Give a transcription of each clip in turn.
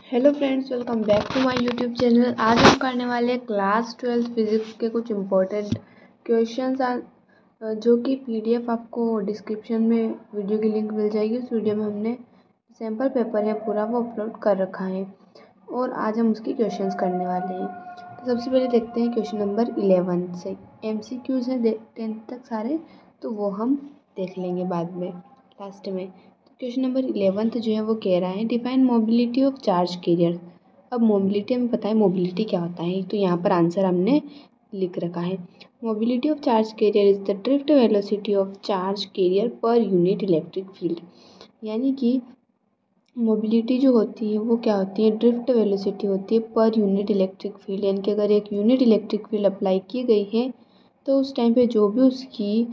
Hello friends, welcome back to my YouTube channel. आज हम करने वाले हैं क्लास 12 फिजिक्स के कुछ इम्पोर्टेंट क्वेश्चंस जो कि पीडीएफ आपको डिस्क्रिप्शन में वीडियो की लिंक मिल जाएगी। उस वीडियो में हमने सैम्पल पेपर है पूरा वो अपलोड कर रखा है और आज हम उसकी क्वेश्चंस करने वाले हैं। तो सबसे पहले देखते हैं क्वेश्चन नंबर 11 से। MCQs हैं 10th तक सारे, तो वो हम देख लेंगे बाद में लास्ट में। क्वेश्चन नंबर 11 जो है वो कह रहा है define mobility of charge carrier. अब मोबिलिटी हमें पता है मोबिलिटी क्या होता है, तो यहाँ पर आंसर हमने लिख रखा है। Mobility of charge carrier is the drift velocity of charge carrier per unit electric field. यानी कि मोबिलिटी जो होती है वो क्या होती है, ड्रिफ्ट वेलोसिटी होती है पर यूनिट इलेक्ट्रिक फील्ड। यानी कि अगर एक यूनिट इलेक्ट्रिक फील्ड अप्लाई की गई है तो उस टाइम पे जो भी उसकी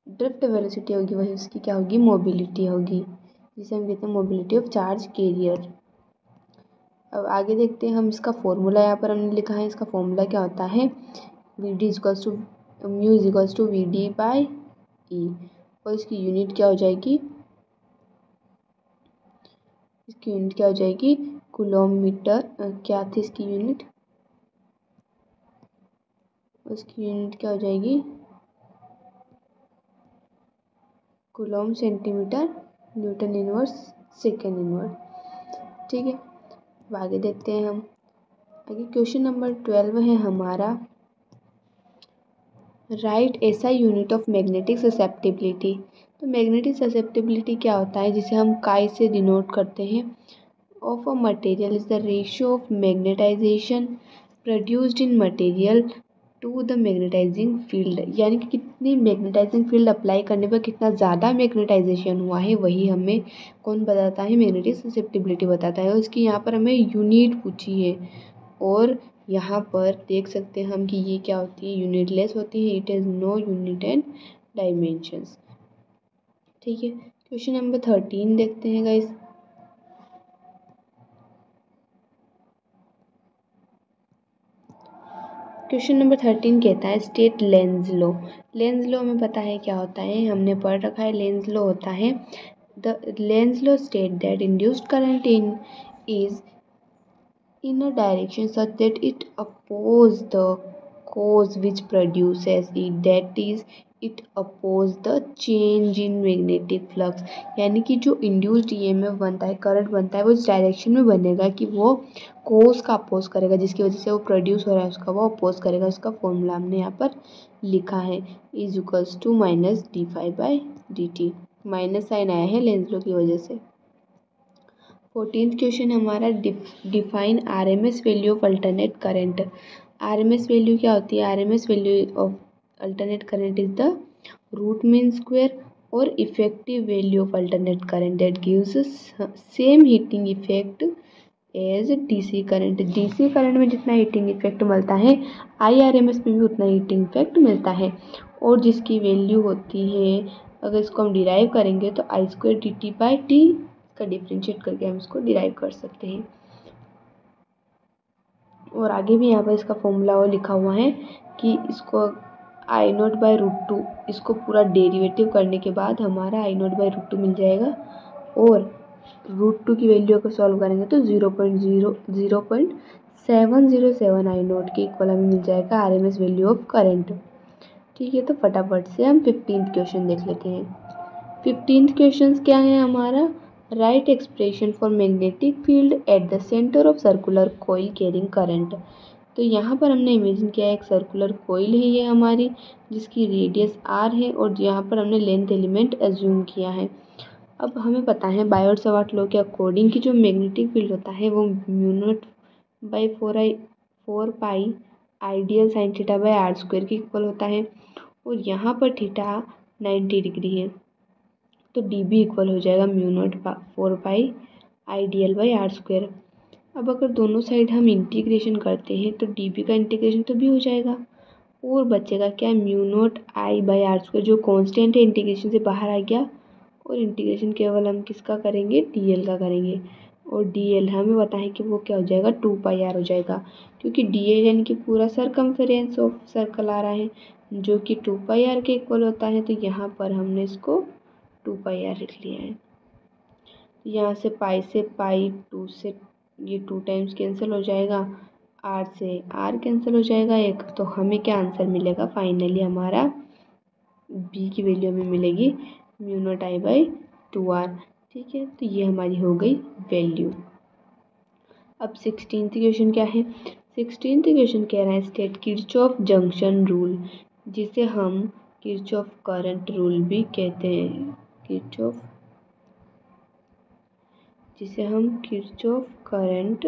ड्रिफ्ट वेलोसिटी होगी वही उसकी क्या होगी, मोबिलिटी होगी, जिसे हम कहते हैं मोबिलिटी ऑफ चार्ज कैरियर। अब आगे देखते हैं हम इसका फॉर्मूला। यहाँ पर हमने लिखा है, इसका फॉर्मूला क्या होता है, V D equals to mu equals to V D by E. और इसकी यूनिट क्या हो जाएगी, इसकी यूनिट क्या हो जाएगी, किलोमीटर। क्या थी इसकी यूनिट, उसकी यूनिट क्या हो जाएगी, coulomb centimetre Newton inverse second inverse. ठीक है, अब आगे देखते हैं हम। आगे क्वेश्चन नंबर 12 है हमारा, right SI unit of magnetic susceptibility. तो मैग्नेटिक ससेप्टिबिलिटी क्या होता है, जिसे हम काई से डिनोट करते हैं। Of a material is the ratio of magnetization produced in material to the magnetizing field. यानी कि कितनी मैग्नेटाइजिंग फील्ड अप्लाई करने पर कितना ज़्यादा मैग्नेटाइजेशन हुआ है, वही हमें कौन बताता है, मैग्नेटिक ससेप्टिबिलिटी बताता है। और इसकी यहाँ पर हमें यूनिट पूछी है और यहाँ पर देख सकते हैं हम कि ये क्या होती है, यूनिटलेस होती है। It has no unit and dimensions. ठीक है, क्वेश्चन नंबर 13 देखते हैं गाइस। क्वेश्चन नंबर 13 कहता है state Lenz law. Lenz law हमें पता है क्या होता है, हमने पढ़ रखा है। लेंज लॉ होता है, the Lenz law state that induced current is in a direction such that it opposes the cause which produces it, that is it opposes the change in magnetic flux। यानी कि जो induced EMF बनता है, current बनता है, वो इस direction में बनेगा कि वो कोज का अपोज करेगा, जिसकी वजह से वो प्रोड्यूस हो रहा है उसका वो अपोज करेगा। उसका फॉर्मूला हमने यहाँ पर लिखा है, is equals to minus d phi by d t. Minus sign आया है लेंज लॉ की वजह से। 14th क्वेश्चन हमारा, define RMS value of alternate current. RMS value क्या होती है, RMS value of alternate current is the root mean square और effective value of alternate current that gives same heating effect as DC current. DC current में जितना heating effect मिलता है IRMS में भी उतना हीटिंग इफेक्ट मिलता है। और जिसकी वैल्यू होती है, अगर इसको हम डिराइव करेंगे तो I square D T by T का डिफ्रेंशिएट करके हम इसको डिराइव कर सकते हैं। और आगे भी यहाँ पर इसका फॉर्मूला वो लिखा हुआ है कि इसको आई नॉट बाई रूट टू, इसको पूरा डेरिवेटिव करने के बाद हमारा आई नॉट बाई रूट टू मिल जाएगा। और रूट टू की वैल्यू को सॉल्व करेंगे तो 0.707 आई नॉट के इक्वल हमें मिल जाएगा आरएमएस वैल्यू ऑफ करंट। ठीक है, तो फटाफट से हम 15th क्वेश्चन देख लेते हैं। 15th क्वेश्चन क्या है हमारा, right expression for magnetic field at the centre of circular coil carrying current. तो यहाँ पर हमने इमेजिन किया है एक सर्कुलर कोइल है ये हमारी, जिसकी रेडियस r है और यहाँ पर हमने लेंथ एलिमेंट एज्यूम किया है। अब हमें पता है बायोट-सावर्ट लॉ के अकॉर्डिंग कि जो मैग्नेटिक फील्ड होता है वो mu not by 4 pi ideal sine theta by r square के इक्वल होता है। और यहाँ पर थीटा 90 डिग्री है, तो डी बी इक्वल हो जाएगा mu not 4 pi ideal by r square. अब अगर दोनों साइड हम इंटीग्रेशन करते हैं तो डी बी का इंटीग्रेशन तो भी हो जाएगा और बचेगा क्या, mu not I by r square जो कॉन्स्टेंट है इंटीग्रेशन से बाहर आ गया। और इंटीग्रेशन केवल हम किसका करेंगे, डी एल का करेंगे। और डी एल हमें पता है कि वो क्या हो जाएगा, 2 पाई आर हो जाएगा, क्योंकि डी एल यानी कि पूरा सरकमफेरेंस ऑफ सर्कल आ रहा है जो कि 2 पाई आर के इक्वल होता है। तो यहाँ पर हमने इसको 2 पाई आर लिख लिया है। यहाँ से पाई 2 से ये 2 टाइम्स कैंसिल हो जाएगा, R से R कैंसिल हो जाएगा एक, तो हमें क्या आंसर मिलेगा फाइनली हमारा B की वैल्यू हमें मिलेगी μ0I/2R। ठीक है, तो ये हमारी हो गई वैल्यू। अब 16th क्वेश्चन क्या है? 16th क्वेश्चन कह रहा है स्टेट किरचॉफ जंक्शन रूल, जिसे हम किरचॉफ करंट रूल भी कहते हैं, जिसे हम किरचॉफ करंट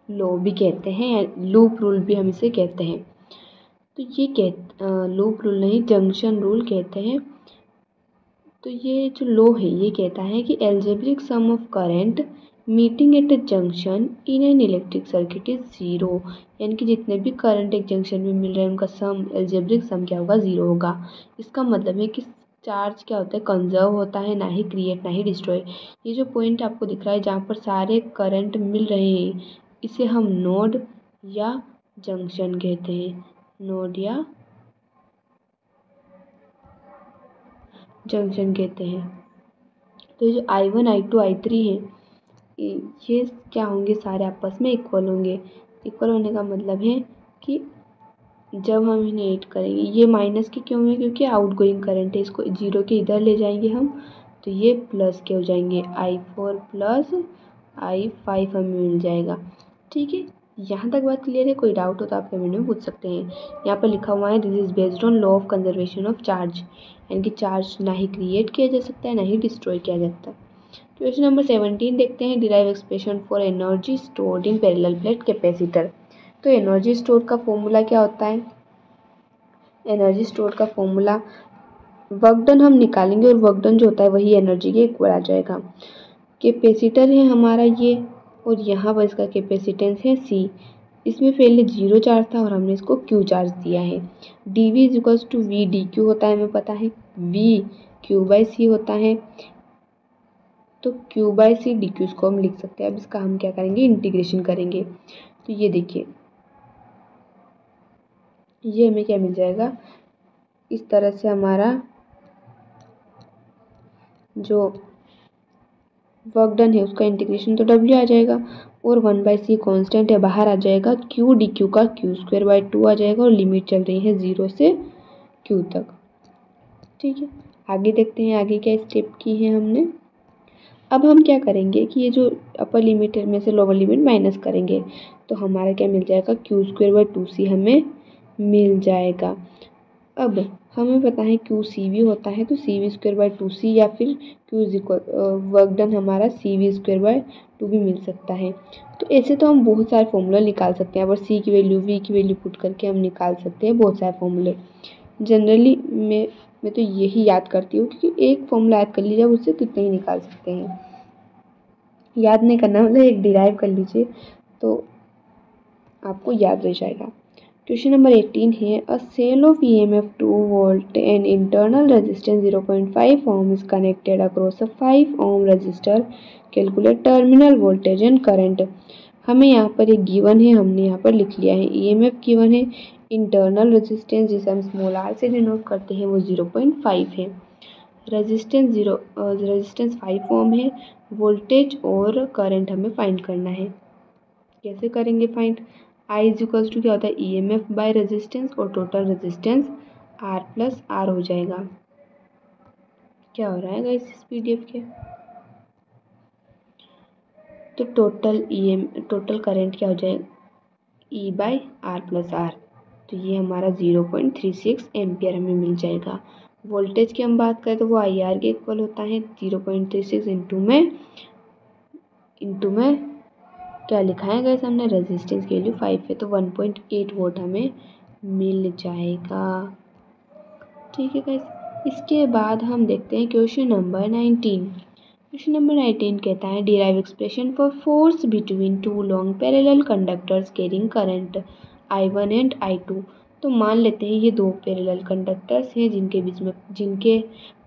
लॉ भी कहते हैं, या लूप रूल भी हम इसे कहते हैं। तो ये लूप रूल नहीं, जंक्शन रूल कहते हैं। तो ये जो लॉ है ये कहता है कि algebraic sum of current meeting at a junction in an electric circuit is 0, यानी कि जितने भी करंट एक जंक्शन में मिल रहे हैं उनका सम, एल्जेब्रिक सम क्या होगा? 0 होगा। इसका मतलब है कि चार्ज क्या होता है? कंजर्व होता है, ना ही क्रिएट ना ही डिस्ट्रॉय। ये जो पॉइंट आपको दिख रहा है जहाँ पर सारे करंट मिल रहे हैं, इसे हम नोड या जंक्शन कहते हैं, नोड या जंक्शन कहते हैं। तो ये जो I1 I2 I3 है, ये क्या होंगे? सारे आपस में इक्वल होंगे। इक्वल होने का मतलब है कि जब हम इन्हें ऐड करेंगे, ये माइनस के क्यों है? क्योंकि आउटगोइंग करंट है, इसको 0 के इधर ले जाएंगे हम, तो ये प्लस के हो जाएंगे, I4 प्लस I5 हमें मिल जाएगा। ठीक है, यहाँ तक बात क्लियर है? कोई डाउट हो तो आप कमेंट में पूछ सकते हैं। यहाँ पर लिखा हुआ है this is based on law of conservation of charge, यानी कि चार्ज ना ही क्रिएट किया जा सकता है ना ही डिस्ट्रॉय किया जाता है। क्वेश्चन नंबर 17 देखते हैं, derive expression for energy stored in parallel plate capacitor. तो एनर्जी स्टोर का फॉर्मूला क्या होता है? एनर्जी स्टोर का फॉर्मूला, वर्क डन हम निकालेंगे और वर्क डन जो होता है वही एनर्जी के इक्वल आ जाएगा। कैपेसिटर है हमारा ये, और यहाँ पर इसका कैपेसिटेंस है C। इसमें पहले 0 चार्ज था और हमने इसको Q चार्ज दिया है। dV is equals to V dQ होता है, हमें पता है V Q/C होता है, तो Q/C dQ इसको हम लिख सकते हैं। अब इसका हम क्या करेंगे? इंटीग्रेशन करेंगे। तो ये देखिए, ये हमें क्या मिल जाएगा? इस तरह से हमारा जो वर्क डन है उसका इंटीग्रेशन तो W आ जाएगा, और 1/C कांस्टेंट है, बाहर आ जाएगा, Q dQ का Q²/2 आ जाएगा, और लिमिट चल रही है 0 से Q तक। ठीक है, आगे देखते हैं आगे क्या स्टेप की है हमने। अब हम क्या करेंगे कि ये जो अपर लिमिट में से लोअर लिमिट माइनस करेंगे, तो हमारा क्या मिल जाएगा? Q²/2C हमें मिल जाएगा। अब हमें पता है QCV होता है, तो CV²/2C या फिर वर्क डन हमारा CV²/2 भी मिल सकता है। तो ऐसे तो हम बहुत सारे फॉर्मूला निकाल सकते हैं, पर C की वैल्यू V की वैल्यू पुट करके हम निकाल सकते हैं बहुत सारे फॉर्मूले। जनरली मैं तो यही याद करती हूँ, क्योंकि एक फॉर्मूला याद कर लीजिए, उससे कितने ही निकाल सकते हैं। याद नहीं करना, मतलब एक डिराइव कर लीजिए तो आपको याद रह जाएगा। क्वेश्चन नंबर 18 है, अ cell of EMF 2 volt and internal resistance 0.5 ohm is connected across a 5 ohm resistor. Calculate terminal voltage and current. हमें यहाँ पर एक गिवन है, हमने यहाँ पर लिख लिया है, EMF गिवन है, इंटरनल रेजिस्टेंस जिसे हम स्मॉल r से डिनोट करते हैं वो 0.5 है, रेजिस्टेंस 5 ओम है, वोल्टेज और करंट हमें फाइंड करना है। कैसे करेंगे find? I is equals to क्या होता है? EMF बाय रेजिस्टेंस, और टोटल रेजिस्टेंस R+R हो जाएगा। क्या हो रहा है गाइस इस PDF के? तो टोटल करंट क्या हो जाएगा? E/R+R। तो ये हमारा 0.36 एम्पियर हमें मिल जाएगा। वोल्टेज की हम बात करें तो वो IR के इक्वल होता है, 0.36 इंटू में क्या लिखा है गाइस हमने? रेजिस्टेंस की वैल्यू 5 है, तो 1.8 वोल्ट हमें मिल जाएगा। ठीक है गाइस, इसके बाद हम देखते हैं क्वेश्चन नंबर 19। क्वेश्चन नंबर 19 कहता है, derive expression for force between 2 long parallel conductors carrying current I1 and I2। तो मान लेते हैं ये 2 पैरेलल कंडक्टर्स हैं जिनके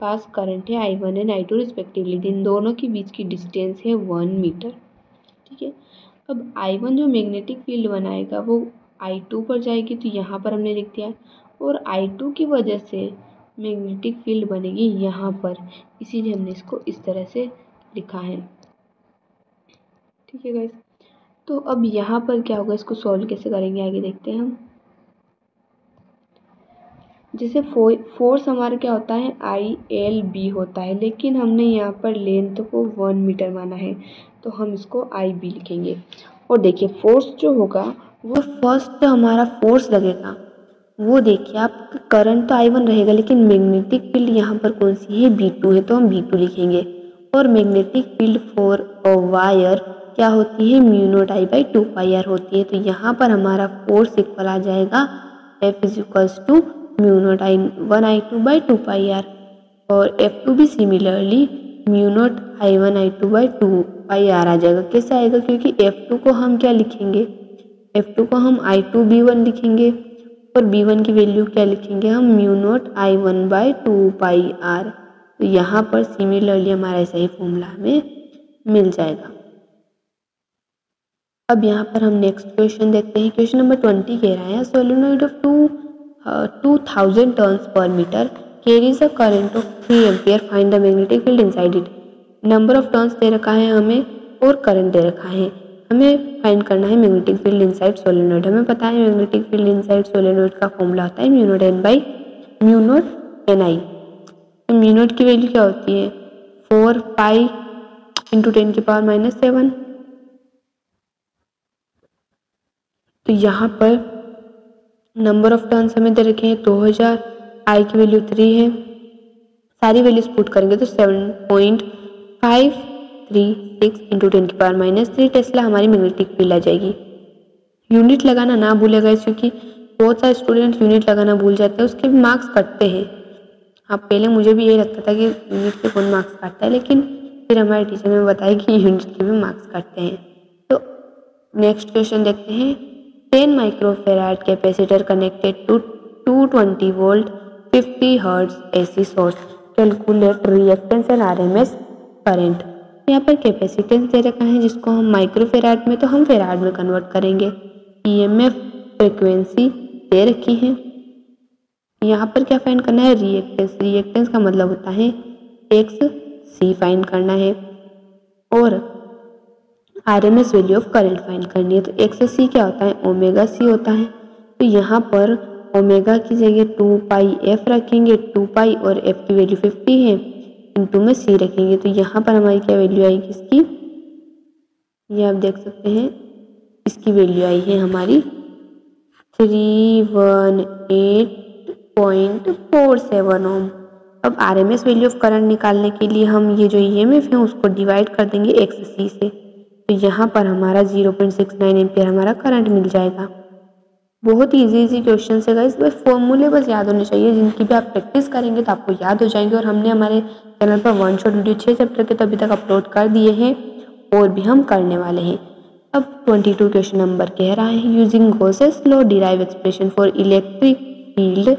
पास करंट है I1 एंड I2 रिस्पेक्टिवली। इन दोनों के बीच की डिस्टेंस है 1 मीटर। ठीक है, अब I1 जो मैग्नेटिक फील्ड बनाएगा वो I2 पर जाएगी, तो यहाँ पर हमने लिख दिया, और I2 की वजह से मैग्नेटिक फील्ड बनेगी यहाँ पर, इसीलिए हमने इसको इस तरह से लिखा है। ठीक है गाइस, तो अब यहाँ पर क्या होगा, इसको सॉल्व कैसे करेंगे आगे देखते हैं हम। जैसे फोर्स हमारा क्या होता है, ILB होता है, लेकिन हमने यहाँ पर लेंथ को 1 मीटर माना है, तो हम इसको IB लिखेंगे। और देखिए फोर्स जो होगा वो फर्स्ट हमारा फोर्स लगेगा वो देखिए आप, करंट तो I1 रहेगा, लेकिन मैग्नेटिक फील्ड यहाँ पर कौन सी है, B2 है, तो हम B2 लिखेंगे। और magnetic field for a wire क्या होती है, mu naught I by 2πr होती है। तो यहाँ पर हमारा फोर्स इक्वल आ जाएगा F is equals to mu not I1I2 by 2πr। और F2 भी similarly mu not I1I2 by 2πr आ जाएगा। कैसे आएगा, क्योंकि F2 को हम क्या लिखेंगे, F2 को हम I2B1 लिखेंगे और B1 की वैल्यू क्या लिखेंगे हम, mu naught I1 by 2πr। तो यहाँ पर सिमिलरली हमारा ऐसा ही फॉर्मूला हमें मिल जाएगा। अब यहाँ पर हम नेक्स्ट क्वेश्चन देखते हैं। क्वेश्चन नंबर 20 कह रहा है, solenoid of 2000 turns per metre carries a current of 3 ampere, find the magnetic field inside it. Number of turns दे रखा है हमें और करंट दे रखा है, हमें फाइंड करना है मैग्नेटिक फील्ड इनसाइड सोलेनोइड। हमें पता है मैग्नेटिक फील्ड इनसाइड सोलेनोइड का फॉर्मूला होता है mu naught N by mu naught NI। तो म्यू नॉट की वैल्यू क्या होती है, 4 पाई इंटू 10 की पावर -7। तो यहाँ पर नंबर ऑफ टर्न्स हमें दे रखे हैं 2000, I की वैल्यू 3 है, सारी वैल्यूज पुट करेंगे तो 7.536 इंटू 10 की पावर -3 टेस्ला हमारी मैग्नेटिक फील्ड आ जाएगी। यूनिट लगाना ना भूलेगा, क्योंकि बहुत सारे स्टूडेंट यूनिट लगाना भूल जाते हैं, उसके भी मार्क्स कटते हैं। हाँ, पहले मुझे भी यही लगता था कि यूनिट के कौन मार्क्स काटता है, लेकिन फिर हमारे टीचर ने बताया कि यूनिट के भी मार्क्स काटते हैं। तो नेक्स्ट क्वेश्चन देखते हैं। 10 microfarad capacitor connected to 220 volt 50 hertz AC source, calculate reactance and RMS current. यहाँ पर कैपेसिटेंस दे रखा है जिसको हम माइक्रोफेराड में, तो हम फेराड में कन्वर्ट करेंगे। EMF फ्रिक्वेंसी दे रखी है। यहाँ पर क्या फाइंड करना है, रिएक्टेंस। रिएक्टेंस का मतलब होता है XC फाइंड करना है और RMS value of current find करनी है। तो XC क्या होता है, ओमेगा C होता है। तो यहाँ पर ओमेगा की जगह 2πf रखेंगे, 2π और f की वैल्यू 50 है, इंटू में C रखेंगे। तो यहाँ पर हमारी क्या वैल्यू आएगी इसकी, ये आप देख सकते हैं, इसकी वैल्यू आई है हमारी 318.47 ओम। अब RMS वैल्यू ऑफ करंट निकालने के लिए हम ये जो EMF है उसको डिवाइड कर देंगे XC से। तो यहाँ पर हमारा 0.69 एम्पियर हमारा करंट मिल जाएगा। बहुत ही इजी क्वेश्चन है गाइस, बस फॉर्मूले बस याद होने चाहिए, जिनकी भी आप प्रैक्टिस करेंगे तो आपको याद हो जाएंगे। और हमने हमारे चैनल पर वन शॉट वीडियो 6 चैप्टर के तो अभी तक अपलोड कर दिए हैं और भी हम करने वाले हैं। अब 22 क्वेश्चन नंबर कह रहा है, using Gauss's law derive expression for electric field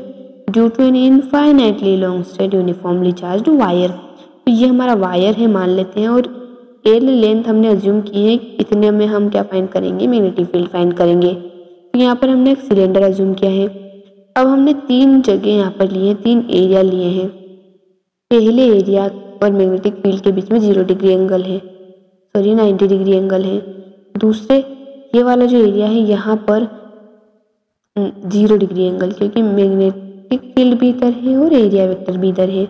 due to an infinitely long straight uniformly charged wire. तो ये हमारा वायर है मान लेते हैं, और एल लेंथ हमने अज्यूम की है, इतने में हम क्या फाइंड करेंगे, मैग्नेटिक फील्ड फाइंड करेंगे। तो यहाँ पर हमने एक सिलेंडर अज्यूम किया है। अब हमने 3 जगह यहाँ पर लिए हैं, 3 एरिया लिए हैं। पहले एरिया और मैग्नेटिक फील्ड के बीच में 0 डिग्री एंगल है, सॉरी 90 डिग्री एंगल है। दूसरे ये वाला जो एरिया है यहाँ पर 0 डिग्री एंगल, क्योंकि मैग्नेटिक फील्ड भी इधर है और एरिया वेक्टर भी इधर है,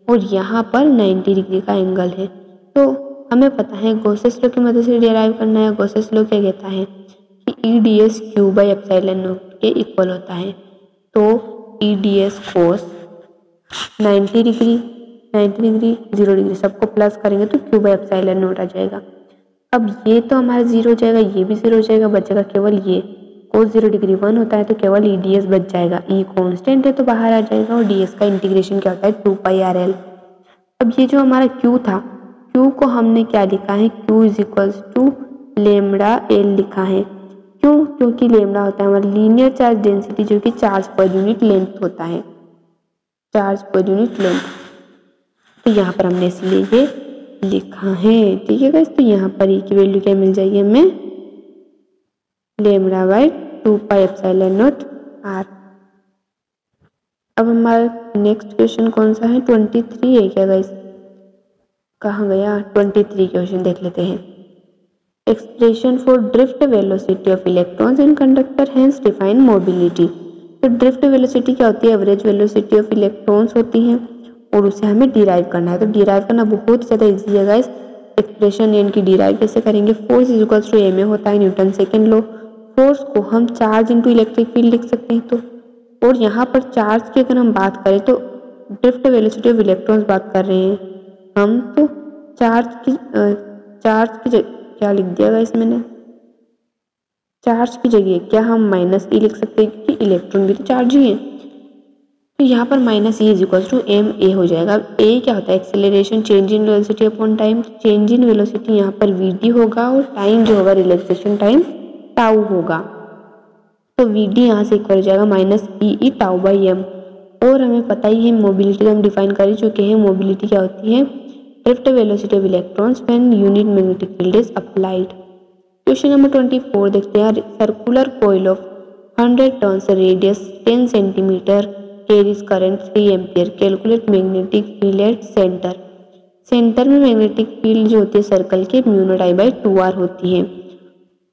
और यहाँ पर 90 डिग्री का एंगल है। तो हमें पता है गॉसेस लॉ की मदद से डिराइव करना है। गॉसेस लॉ क्या कहता है कि EDS Q by epsilon not के इक्वल होता है। तो EDS cos 90 डिग्री 0 डिग्री सबको प्लस करेंगे तो Q बाई एप्सिलॉन नॉट आ जाएगा। अब ये तो हमारा 0 हो जाएगा, ये भी 0 हो जाएगा, बचेगा केवल ये cos 0 डिग्री 1 होता है, तो केवल EDS बच जाएगा। E कांस्टेंट है तो बाहर आ जाएगा, और DS का इंटीग्रेशन क्या होता है 2πRL। अब ये जो हमारा Q था, Q को हमने क्या लिखा है, Q is equals to lambda L लिखा है। क्यों, क्योंकि लेमडा होता है हमारा लीनियर चार्ज डेंसिटी, जो कि चार्ज पर यूनिट लेंथ होता है, चार्ज पर यूनिट लेंथ। तो यहाँ पर हमने इसलिए ये लिखा है, ठीक है गाइस। तो यहाँ पर E की वैल्यू क्या मिल जाएगी हमें, lambda by 2π epsilon naught R। अब हमारा नेक्स्ट क्वेश्चन कौन सा है, 23 है क्या गाइस, कहाँ गया 23 क्वेश्चन देख लेते हैं। Expression for drift velocity of electrons in conductor hence define mobility. तो ड्रिफ्ट वेलोसिटी क्या होती है? एवरेज वेलोसिटी ऑफ इलेक्ट्रॉन्स होती है और उसे हमें डिराइव करना है। तो डिराइव करना बहुत ज़्यादा ईजी है गाइस। एक्सप्रेशन इनकी डिराइव कैसे करेंगे? Force is equals to m a होता है न्यूटन सेकेंड लॉ। फोर्स को हम चार्ज इंटू इलेक्ट्रिक फील्ड लिख सकते हैं। तो और यहाँ पर चार्ज की अगर हम बात करें तो ड्रिफ्ट वेलोसिटी ऑफ इलेक्ट्रॉन्स बात कर रहे हैं हम, तो चार्ज की क्या लिख दिया गाइस मैंने? चार्ज की जगह क्या हम माइनस ई लिख सकते हैं क्योंकि इलेक्ट्रॉन भी तो चार्ज ही है। तो यहाँ पर minus e is equals to m a हो जाएगा। ए क्या होता है? Acceleration change in velocity upon time. Change in velocity यहाँ पर वी डी होगा और टाइम जो होगा रिलैक्सेशन टाइम टाउ होगा। तो वी डी यहाँ से इक्वल हो जाएगा minus e tau by m. और हमें पता ही है मोबिलिटी हम डिफाइन कर ही चुके हैं। मोबिलिटी क्या होती है? Drift velocity of electrons when unit magnetic field is applied. Question number 24 देखते हैं। Circular coil of 100 turns radius 10 centimetre carries current 3 ampere. Calculate magnetic field at centre. Centre में मैग्नेटिक फील्ड जो होती है सर्कल के mu not I by 2r होती है।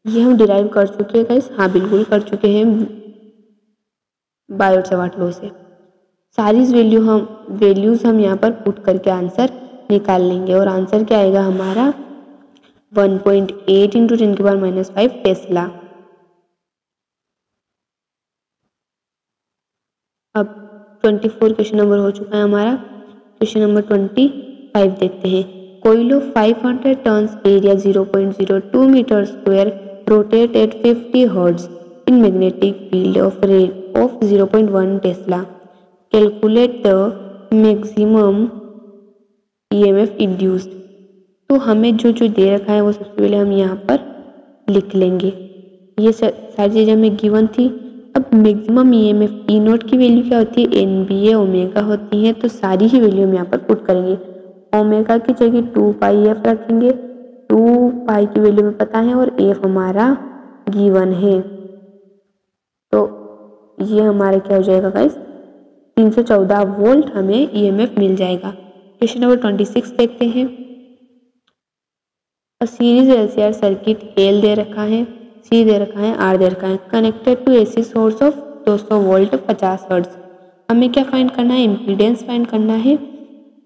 ये हम डिराइव कर चुके हैं गाइस। हाँ बिल्कुल कर चुके हैं बायोट-सावर्ट लॉ से। सारी वैल्यूज हम यहाँ पर पुट करके आंसर निकाल लेंगे और आंसर क्या आएगा हमारा? 1.8 इंटू 10⁻⁵ टेस्ला। अब 24 क्वेश्चन नंबर हो चुका है हमारा। क्वेश्चन नंबर 25 देखते हैं। Coil of 500 turns area 0.02 metre square rotate at 50 hertz in magnetic field of 0.1 tesla. Calculate the maximum EMF induced. तो हमें जो जो दे रखा है वो सबसे पहले हम यहाँ पर लिख लेंगे। ये सारी चीज़ें हमें गिवन थी। अब मैक्सिमम ईएमएफ ई नोट की वैल्यू क्या होती है? एन बी ए ओमेगा होती है। तो सारी ही वैल्यू हम यहाँ पर पुट करेंगे। ओमेगा की जगह 2 पाई एफ रखेंगे। 2 पाई की वैल्यू में पता है और एफ हमारा गिवन है। तो ये हमारा क्या हो जाएगा गाइस? 314 वोल्ट हमें ईएमएफ मिल जाएगा। क्वेश्चन नंबर 26 देखते हैं। सीरीज एलसीआर सर्किट एल दे रखा है, सी दे रखा है, आर दे रखा है। Connected to AC source of 200 volt 50 hertz. हमें क्या फाइंड करना है? इम्पीडेंस फाइंड करना है।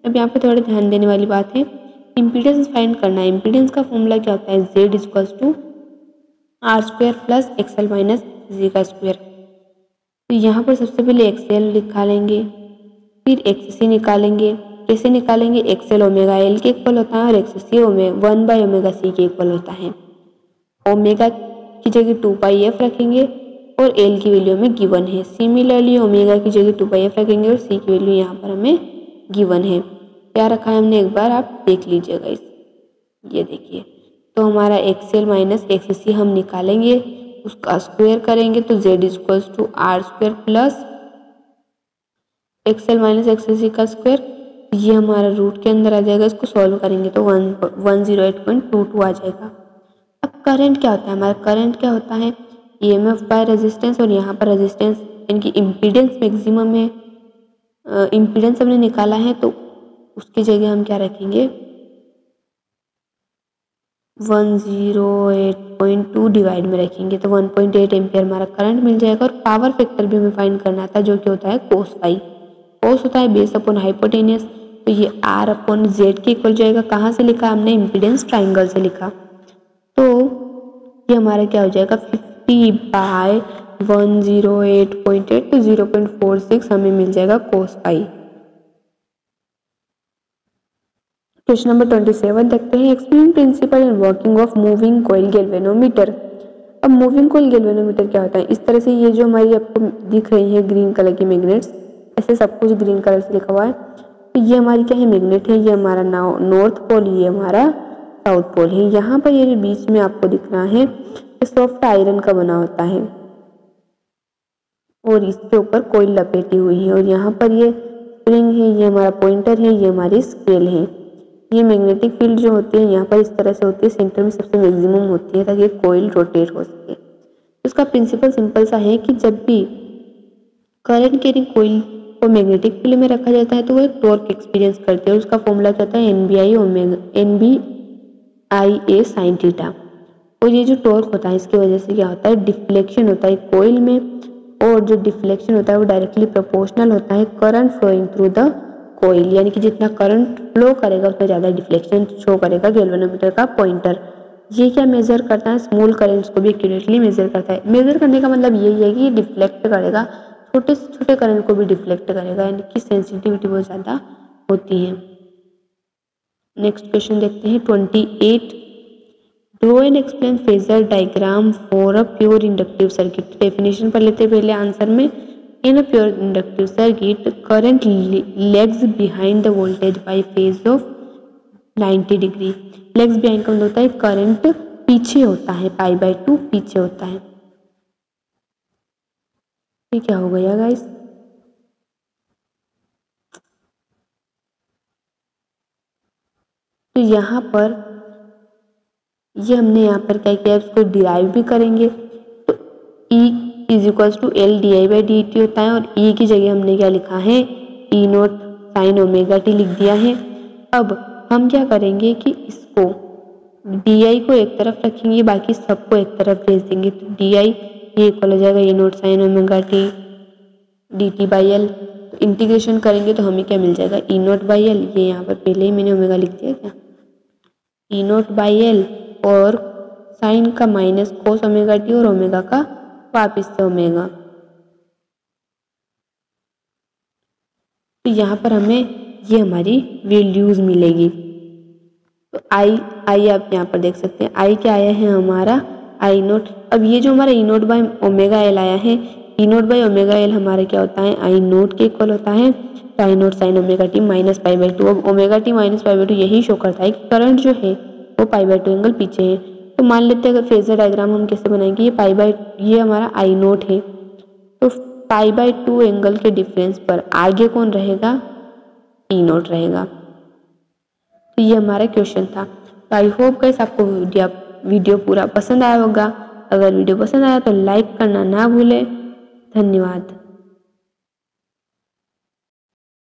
अब यहाँ पे थोड़ा ध्यान देने वाली बात है। इम्पीडेंस फाइंड करना है। इम्पीडेंस का फॉर्मूला क्या होता है? Z equals to R square plus XL minus G का स्क्वायर। तो यहाँ पर सबसे पहले एक्सएल निकालेंगे, फिर एक्ससी निकालेंगे। कैसे निकालेंगे? एक्सएल ओमेगा एल के इक्वल होता है और एक्ससी 1 बाई ओमेगा सी के इक्वल होता है। ओमेगा की जगह 2 पाई एफ रखेंगे और एल की वैल्यू हमें गिवन है। सिमिलरली ओमेगा की जगह 2 पाई एफ रखेंगे और सी की वैल्यू यहाँ पर हमें गिवन है। क्या रखा है हमने? एक बार आप देख लीजिएगा। ये देखिए, तो हमारा एक्सएल माइनस एक्ससी हम निकालेंगे, उसका स्क्वायर करेंगे तो Z equals to R square plus XL minus XC का स्क्वायर। ये हमारा रूट के अंदर आ जाएगा। इसको सॉल्व करेंगे तो 108.22 आ जाएगा। अब करंट क्या होता है? हमारा करंट क्या होता है? EMF bye resistance. और यहाँ पर रेजिस्टेंस इनकी इम्पीडेंस मैक्सिमम है। इम्पीडेंस हमने निकाला है तो उसकी जगह हम क्या रखेंगे? 108.2 डिवाइड में रखेंगे तो 1.8 एम्पियर हमारा करंट मिल जाएगा। और पावर फैक्टर भी हमें फाइंड करना था जो कि होता है कोस पाई। कोस होता है बेस अपॉन हाइपोटेनियस। तो ये आर अपॉन जेड के इक्वल जाएगा। कहाँ से लिखा हमने? इम्पीडेंस ट्राइंगल से लिखा। तो ये हमारा क्या हो जाएगा? 50 बाय 108.8 तो 0.46 हमें मिल जाएगा कोस पाई। क्वेश्चन नंबर 27 देखते हैं। Explain principle and working of moving coil galvanometer. अब मूविंग कॉइल गैल्वेनोमीटर क्या होता है? इस तरह से ये जो हमारी आपको दिख रही है ग्रीन कलर की मैग्नेट्स, ऐसे सब कुछ ग्रीन कलर से लिखा हुआ है। तो ये हमारी क्या है? मैग्नेट है। ये हमारा नॉर्थ पोल, ये हमारा साउथ पोल है। यहाँ पर ये बीच में आपको दिख रहा है ये सॉफ्ट आयरन का बना होता है और इसके ऊपर कॉइल लपेटी हुई है। और यहाँ पर ये स्प्रिंग है, ये हमारा पॉइंटर है, ये हमारी स्केल है। ये मैग्नेटिक फील्ड जो होती है यहाँ पर इस तरह से होती है, सेंटर में सबसे मैक्सिमम होती है ताकि कॉइल रोटेट हो सके। इसका प्रिंसिपल सिंपल सा है कि जब भी करंट कैरिंग कॉइल को मैग्नेटिक फील्ड में रखा जाता है तो वो एक टॉर्क एक्सपीरियंस करते हैं। उसका फॉर्मूला क्या होता है? NBI A sin theta. और ये जो टॉर्क होता है इसकी वजह से क्या होता है, डिफ्लेक्शन होता है कोइल में, और जो डिफ्लेक्शन होता है वो डायरेक्टली प्रोपोर्शनल होता है current flowing through the coil, यानी कि जितना करंट फ्लो करेगा उतना ज़्यादा डिफ्लेक्शन शो करेगा गैल्वेनोमीटर का पॉइंटर। ये क्या मेजर करता है, स्मॉल करंट्स को भी एक्यूरेटली मेजर करता है। मेजर करने का मतलब यही है कि डिफ्लेक्ट करेगा, छोटे से छोटे करंट को भी डिफ्लेक्ट करेगा, यानी कि सेंसिटिविटी बहुत ज़्यादा होती है। नेक्स्ट क्वेश्चन देखते हैं 28। Draw and explain phasor diagram for a pure inductive circuit. Definition पर लेते पहले आंसर में। In a pure inductive circuit current lags behind the voltage by phase of 90 degree. Lags behind का मतलब होता है करंट पीछे होता है, π/2 पीछे होता है। ये क्या हो गया गाइस, तो यहाँ पर ये हमने यहाँ पर क्या किया, इसको डिराइव भी करेंगे। तो E = L/di/dt होता है, और E की जगह हमने क्या लिखा है, E0 sin ωt लिख दिया है। अब हम क्या करेंगे कि इसको di को एक तरफ रखेंगे, बाकी सबको एक तरफ भेज देंगे। तो di ये इक्वल हो जाएगा E0 sin ωt dt/L। तो इंटीग्रेशन करेंगे तो हमें क्या मिल जाएगा, E0/L। ये यहाँ पर पहले ही मैंने ओमेगा लिख दिया क्या, E0/L, और साइन का माइनस cos ωt और ओमेगा का वापिस से ओमेगा। तो यहाँ पर हमें ये हमारी वैल्यूज मिलेगी। तो आई आप यहाँ पर देख सकते हैं, आई क्या आया है हमारा I0। अब ये जो हमारा E0/ωL आया है, E0/ωL हमारा क्या होता है, I0 के इक्वल होता है। तो I0 sin ωt माइनस π/2। अब ωt माइनस π/2 यही शो करता है कि करंट जो है वो π/2 एंगल पीछे है। तो मान लेते हैं अगर फेजर डायग्राम हम कैसे बनाएंगे, ये हमारा I0 है, तो π/2 एंगल के डिफरेंस पर आगे कौन रहेगा, E0 रहेगा। तो ये हमारा क्वेश्चन था। तो आई होप गाइस आपको वीडियो पूरा पसंद आया होगा। अगर वीडियो पसंद आया तो लाइक करना ना भूलें। धन्यवाद।